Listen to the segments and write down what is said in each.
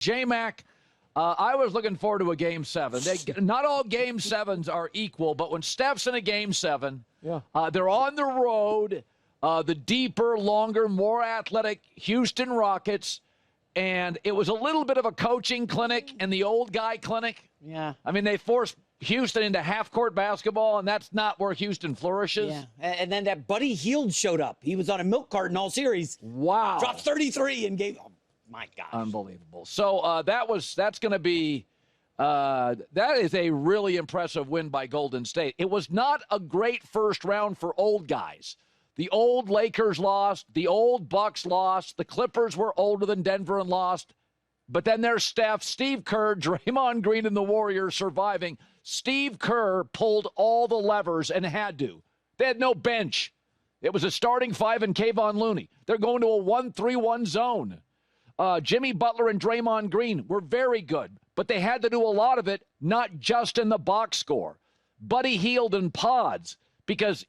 J-Mac, I was looking forward to a Game 7. Not all Game 7s are equal, but when Steph's in a Game 7, they're on the road, the deeper, longer, more athletic Houston Rockets, and it was a little bit of a coaching clinic and the old guy clinic. Yeah. I mean, they forced Houston into half-court basketball, and that's not where Houston flourishes. Yeah, and then that Buddy Hield showed up. He was on a milk carton all series. Wow. Dropped 33 and gave – oh, my gosh. Unbelievable. So that's going to be that is a really impressive win by Golden State. It was not a great first round for old guys. The old Lakers lost. The old Bucks lost. The Clippers were older than Denver and lost. But then there's Steph, Steve Kerr, Draymond Green, and the Warriors surviving. Steve Kerr pulled all the levers and had to. They had no bench. It was a starting five in Kayvon Looney. They're going to a 1-3-1 zone. Jimmy Butler and Draymond Green were very good, but they had to do a lot of it, not just in the box score. Buddy Hield and Pods, because,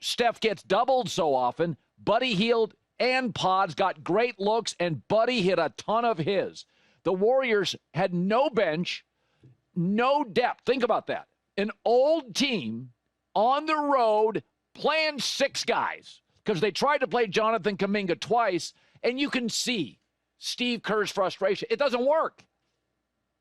Steph gets doubled so often. Buddy Hield and Pods got great looks, and Buddy hit a ton of his. The Warriors had no bench, no depth. Think about that. An old team on the road playing six guys because they tried to play Jonathan Kuminga twice, and you can see Steve Kerr's frustration. It doesn't work.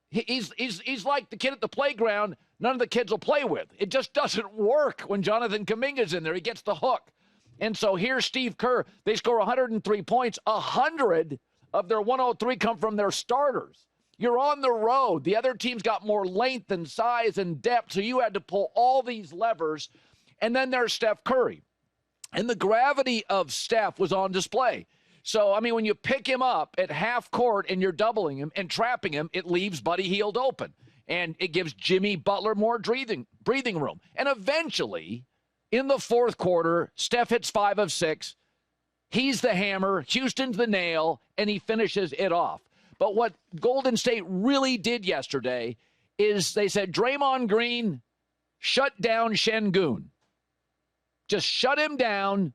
He's like the kid at the playground none of the kids will play with. It just doesn't work when Jonathan Kuminga's in there. He gets the hook. And so here's Steve Kerr. They score 103 points. 100 of their 103 come from their starters. You're on the road. The other team's got more length and size and depth, so you had to pull all these levers. And then there's Steph Curry. And the gravity of Steph was on display. So, I mean, when you pick him up at half court and you're doubling him and trapping him, it leaves Buddy Hield open. And it gives Jimmy Butler more breathing room. And eventually, in the fourth quarter, Steph hits 5 of 6. He's the hammer. Houston's the nail. And he finishes it off. But what Golden State really did yesterday is they said, Draymond Green, shut down Şengün. Just shut him down,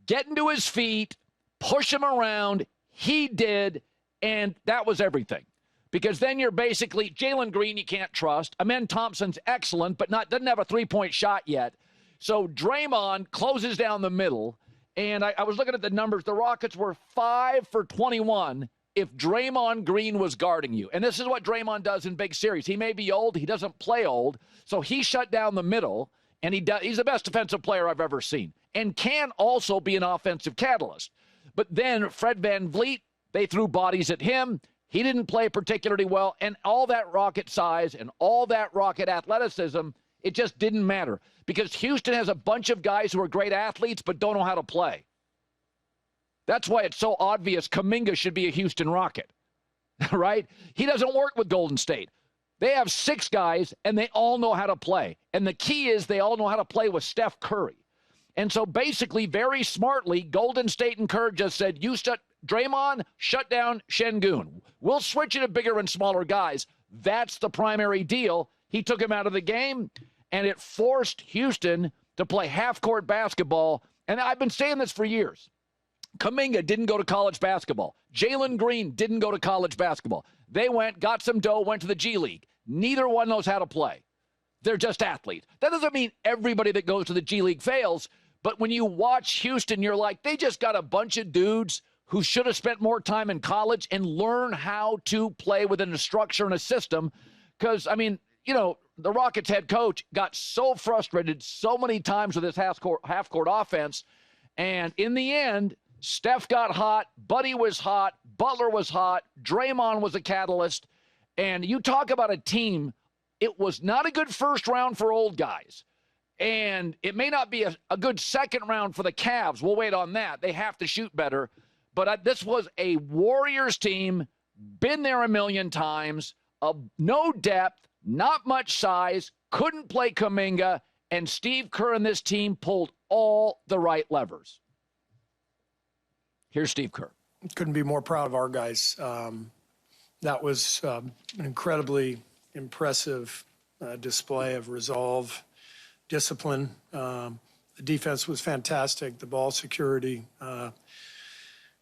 get into his feet, push him around. He did, and that was everything. Because then you're basically, Jalen Green you can't trust. Amen Thompson's excellent, but doesn't have a three-point shot yet. So Draymond closes down the middle, and I was looking at the numbers. The Rockets were 5 for 21 if Draymond Green was guarding you. And this is what Draymond does in big series. He may be old. He doesn't play old. So he shut down the middle, and he's the best defensive player I've ever seen and can also be an offensive catalyst. But then Fred VanVleet, they threw bodies at him. He didn't play particularly well, and all that Rocket size and all that Rocket athleticism, it just didn't matter because Houston has a bunch of guys who are great athletes but don't know how to play. That's why it's so obvious Kuminga should be a Houston Rocket, right? He doesn't work with Golden State. They have 6 guys, and they all know how to play. And the key is they all know how to play with Steph Curry. And so basically, very smartly, Golden State and Kerr just said, Draymond, shut down Şengün. We'll switch it to bigger and smaller guys. That's the primary deal. He took him out of the game, and it forced Houston to play half-court basketball. And I've been saying this for years. Kuminga didn't go to college basketball. Jalen Green didn't go to college basketball. They went, got some dough, went to the G League. Neither one knows how to play. They're just athletes. That doesn't mean everybody that goes to the G League fails, but when you watch Houston, you're like, they just got a bunch of dudes who should have spent more time in college and learn how to play within a structure and a system. Because, I mean, the Rockets head coach got so frustrated so many times with his half-court offense, and in the end, Steph got hot, Buddy was hot, Butler was hot, Draymond was a catalyst, and you talk about a team, it was not a good first round for old guys, and it may not be a good second round for the Cavs. We'll wait on that. They have to shoot better, but this was a Warriors team, been there a million times, no depth, not much size, couldn't play Kuminga, and Steve Kerr and this team pulled all the right levers. Here's Steve Kerr. Couldn't be more proud of our guys. That was an incredibly impressive display of resolve, discipline. The defense was fantastic. The ball security.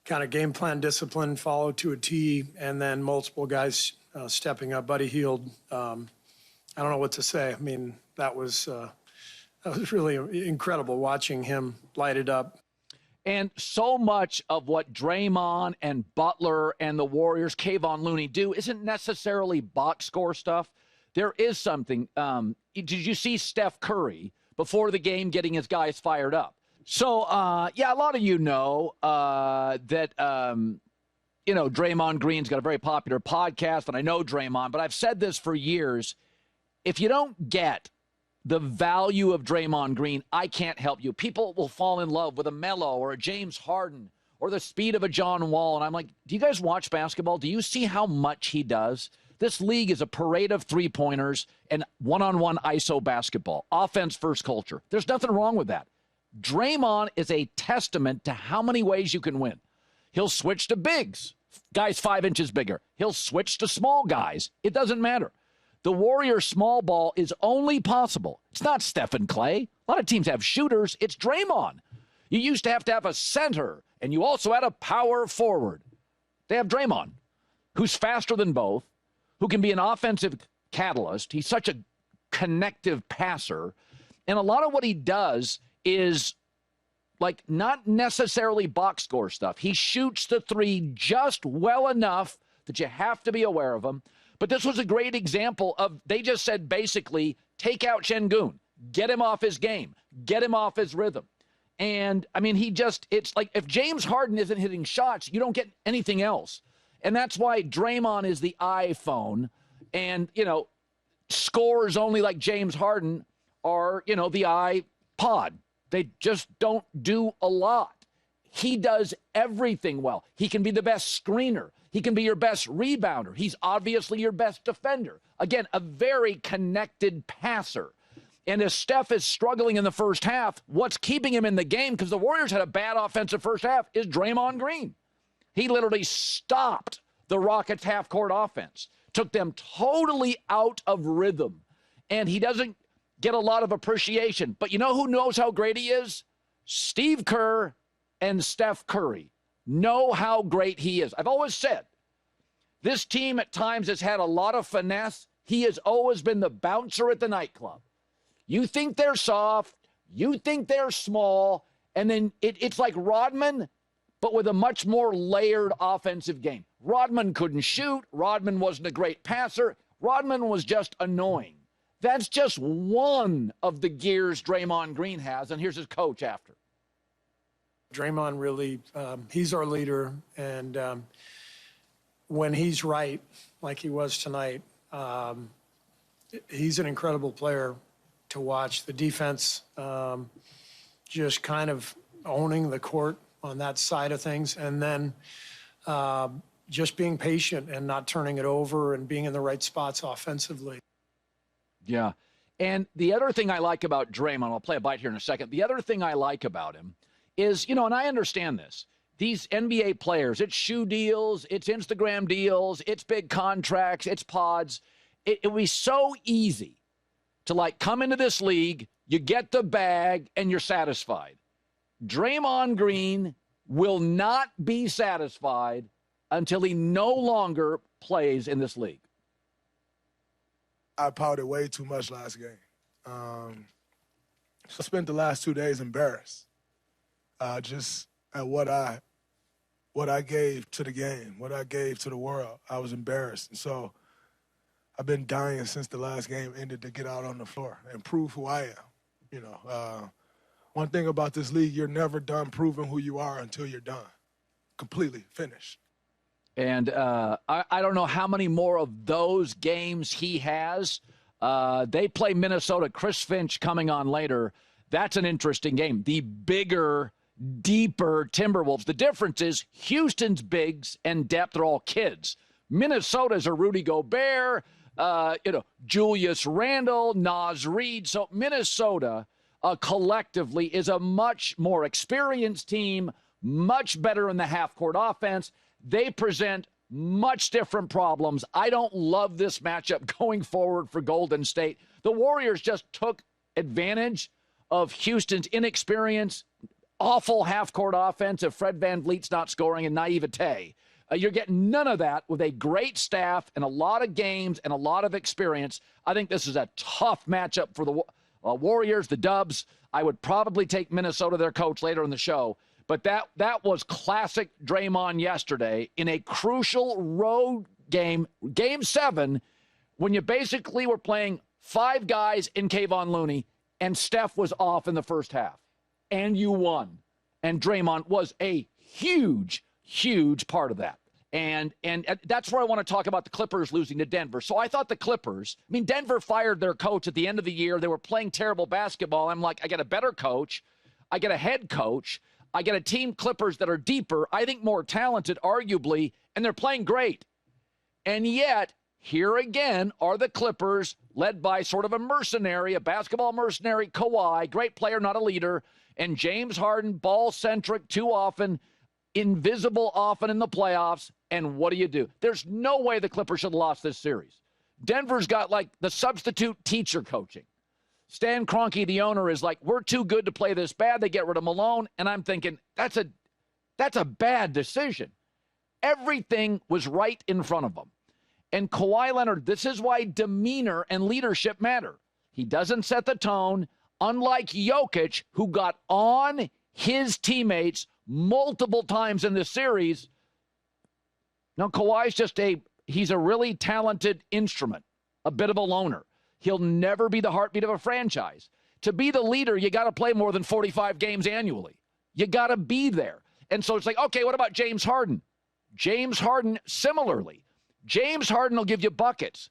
kind of game plan discipline, follow to a T, and then multiple guys stepping up. Buddy Hield, I don't know what to say. I mean, that was really incredible watching him light it up. And so much of what Draymond and Butler and the Warriors, Kayvon Looney, do isn't necessarily box score stuff. There is something. Did you see Steph Curry before the game getting his guys fired up? So, yeah, a lot of you know that, Draymond Green's got a very popular podcast, and I know Draymond, but I've said this for years. If you don't get the value of Draymond Green, I can't help you. People will fall in love with a Melo or a James Harden or the speed of a John Wall. And I'm like, do you guys watch basketball? Do you see how much he does? This league is a parade of three-pointers and one-on-one ISO basketball, offense first culture. There's nothing wrong with that. Draymond is a testament to how many ways you can win. He'll switch to bigs, guys 5 inches bigger. He'll switch to small guys. It doesn't matter. The Warriors' small ball is only possible. It's not Steph and Clay. A lot of teams have shooters. It's Draymond. You used to have a center, and you also had a power forward. They have Draymond, who's faster than both, who can be an offensive catalyst. He's such a connective passer. And a lot of what he does is like not necessarily box score stuff. He shoots the three just well enough that you have to be aware of him. But this was a great example of, they just said basically, take out Şengün, get him off his game, get him off his rhythm. And, I mean, it's like if James Harden isn't hitting shots, you don't get anything else. And that's why Draymond is the iPhone and, scores only like James Harden are, the iPod. They just don't do a lot. He does everything well. He can be the best screener. He can be your best rebounder. He's obviously your best defender. Again, a very connected passer. And as Steph is struggling in the first half, what's keeping him in the game, because the Warriors had a bad offensive first half, is Draymond Green. He literally stopped the Rockets' half-court offense, took them totally out of rhythm. And he doesn't get a lot of appreciation. But you know who knows how great he is? Steve Kerr and Steph Curry know how great he is. I've always said, this team at times has had a lot of finesse. He has always been the bouncer at the nightclub. You think they're soft, you think they're small, and then it's like Rodman, but with a much more layered offensive game. Rodman couldn't shoot. Rodman wasn't a great passer. Rodman was just annoying. That's just one of the gears Draymond Green has, and here's his coach after. Draymond really, he's our leader, and when he's right, like he was tonight, he's an incredible player to watch. The defense just kind of owning the court on that side of things, and then just being patient and not turning it over and being in the right spots offensively. Yeah, and the other thing I like about Draymond, I'll play a bite here in a second. The other thing I like about him is, and I understand this, these NBA players, it's shoe deals, it's Instagram deals, it's big contracts, it's pods. It would be so easy to come into this league, you get the bag, and you're satisfied. Draymond Green will not be satisfied until he no longer plays in this league. I pouted way too much last game. So I spent the last 2 days embarrassed. Just at what I gave to the game, what I gave to the world. I was embarrassed. And so I've been dying since the last game ended to get out on the floor and prove who I am. One thing about this league, you're never done proving who you are until you're done. Completely finished. And I don't know how many more of those games he has. They play Minnesota. Chris Finch coming on later. That's an interesting game. The bigger, deeper Timberwolves. The difference is Houston's bigs and depth are all kids. Minnesota's a Rudy Gobert, Julius Randle, Naz Reid. So Minnesota collectively is a much more experienced team, much better in the half-court offense. They present much different problems. I don't love this matchup going forward for Golden State. The Warriors just took advantage of Houston's inexperience. awful half-court offense if Fred VanVleet's not scoring and naivete. You're getting none of that with a great staff and a lot of games and a lot of experience. I think this is a tough matchup for the Warriors, the Dubs. I would probably take Minnesota, their coach, later in the show. But that was classic Draymond yesterday in a crucial road game, Game 7, when you basically were playing 5 guys in Kayvon Looney, and Steph was off in the first half. And you won. And Draymond was a huge part of that. And that's where I want to talk about the Clippers losing to Denver. So I thought the Clippers, Denver fired their coach at the end of the year. They were playing terrible basketball. I'm like, I get a better coach. I get a head coach. I get a team Clippers that are deeper, I think more talented, arguably, and they're playing great. And yet, here again are the Clippers, led by sort of a mercenary, a basketball mercenary, Kawhi, great player, not a leader, and James Harden, ball-centric too often, invisible often in the playoffs. And what do? There's no way the Clippers should have lost this series. Denver's got, like, the substitute teacher coaching. Stan Kroenke, the owner, is like, we're too good to play this bad. They get rid of Malone. And I'm thinking, that's a bad decision. Everything was right in front of them. And Kawhi Leonard, this is why demeanor and leadership matter. He doesn't set the tone, unlike Jokic, who got on his teammates multiple times in this series. Now, Kawhi's he's a really talented instrument, a bit of a loner. He'll never be the heartbeat of a franchise. To be the leader, you got to play more than 45 games annually. You got to be there. And so it's like, okay, what about James Harden? James Harden, similarly. James Harden will give you buckets.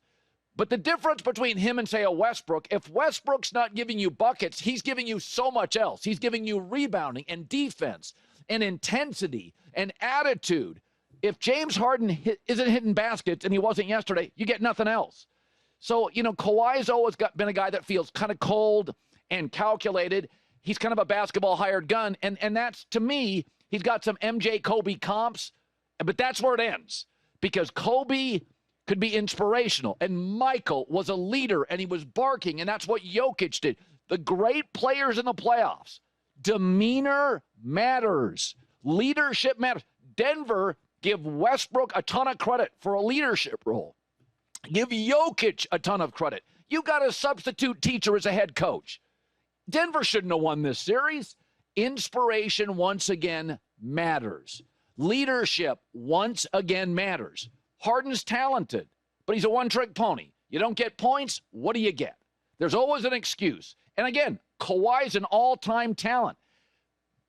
But the difference between him and, say, a Westbrook, if Westbrook's not giving you buckets, he's giving you so much else. He's giving you rebounding and defense and intensity and attitude. If James Harden isn't hitting baskets, and he wasn't yesterday, you get nothing else. So, Kawhi's always been a guy that feels kind of cold and calculated. He's kind of a basketball hired gun. And that's, to me, he's got some MJ Kobe comps, but that's where it ends. Because Kobe could be inspirational, and Michael was a leader, and he was barking, and that's what Jokic did. The great players in the playoffs, demeanor matters. Leadership matters. Denver, give Westbrook a ton of credit for a leadership role. Give Jokic a ton of credit. You got a substitute teacher as a head coach. Denver shouldn't have won this series. Inspiration, once again, matters. Leadership, once again, matters. Harden's talented, but he's a one-trick pony. You don't get points, what do you get? There's always an excuse. And again, Kawhi's an all-time talent,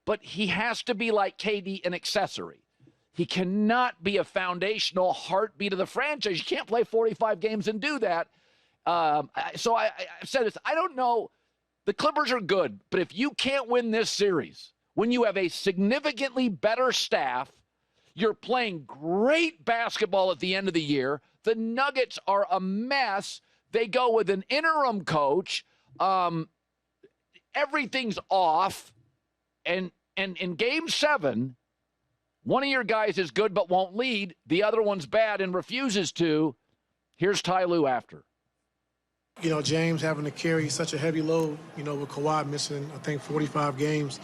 but he has to be like KD, an accessory. He cannot be a foundational heartbeat of the franchise. You can't play 45 games and do that. So I've said this. I don't know. The Clippers are good, but if you can't win this series, when you have a significantly better staff, you're playing great basketball at the end of the year. The Nuggets are a mess. They go with an interim coach. Everything's off. And in Game 7, one of your guys is good but won't lead. The other one's bad and refuses to. Here's Ty Lue after. James having to carry such a heavy load, with Kawhi missing, I think, 45 games.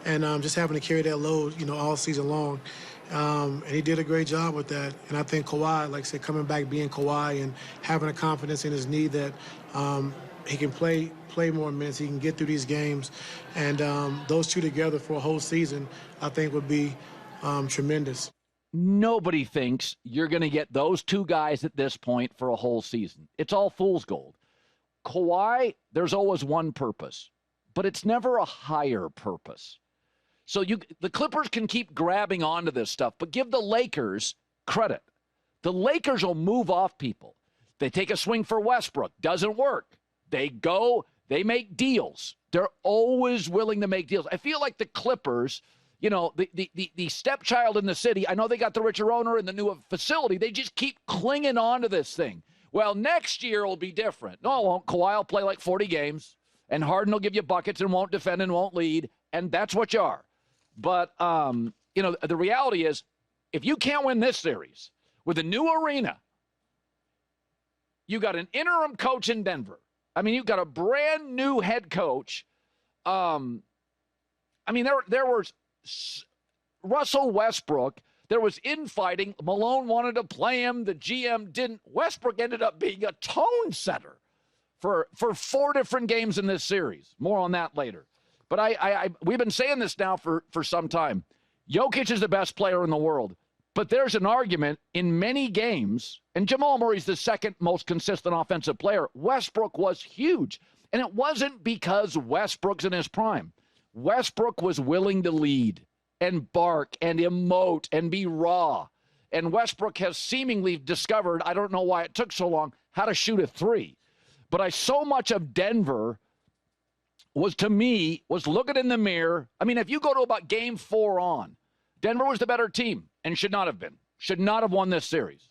And just having to carry that load, all season long. And he did a great job with that. And I think Kawhi, like I said, coming back, being Kawhi and having a confidence in his knee that he can play more minutes, he can get through these games. And those two together for a whole season, I think would be tremendous. Nobody thinks you're going to get those two guys at this point for a whole season. It's all fool's gold. Kawhi, there's always one purpose, but it's never a higher purpose. So the Clippers can keep grabbing onto this stuff, but give the Lakers credit. The Lakers will move off people. They take a swing for Westbrook. Doesn't work. They make deals. They're always willing to make deals. I feel like the Clippers, the stepchild in the city, I know they got the richer owner and the new facility. They just keep clinging on to this thing. Well, next year will be different. No, it won't. Kawhi will play like 40 games, and Harden will give you buckets and won't defend and won't lead, and that's what you are. But, the reality is, if you can't win this series with a new arena, you got an interim coach in Denver. I mean, you've got a brand new head coach. I mean, there was Russell Westbrook. There was infighting. Malone wanted to play him. The GM didn't. Westbrook ended up being a tone setter for 4 different games in this series. More on that later. But we've been saying this now for some time. Jokic is the best player in the world. But there's an argument in many games, and Jamal Murray's the second most consistent offensive player. Westbrook was huge. And it wasn't because Westbrook's in his prime. Westbrook was willing to lead and bark and emote and be raw. And Westbrook has seemingly discovered, I don't know why it took so long, how to shoot a 3. But so much of Denver was, to me, was looking in the mirror. I mean, if you go to about game 4 on, Denver was the better team and should not have been. Should not have won this series.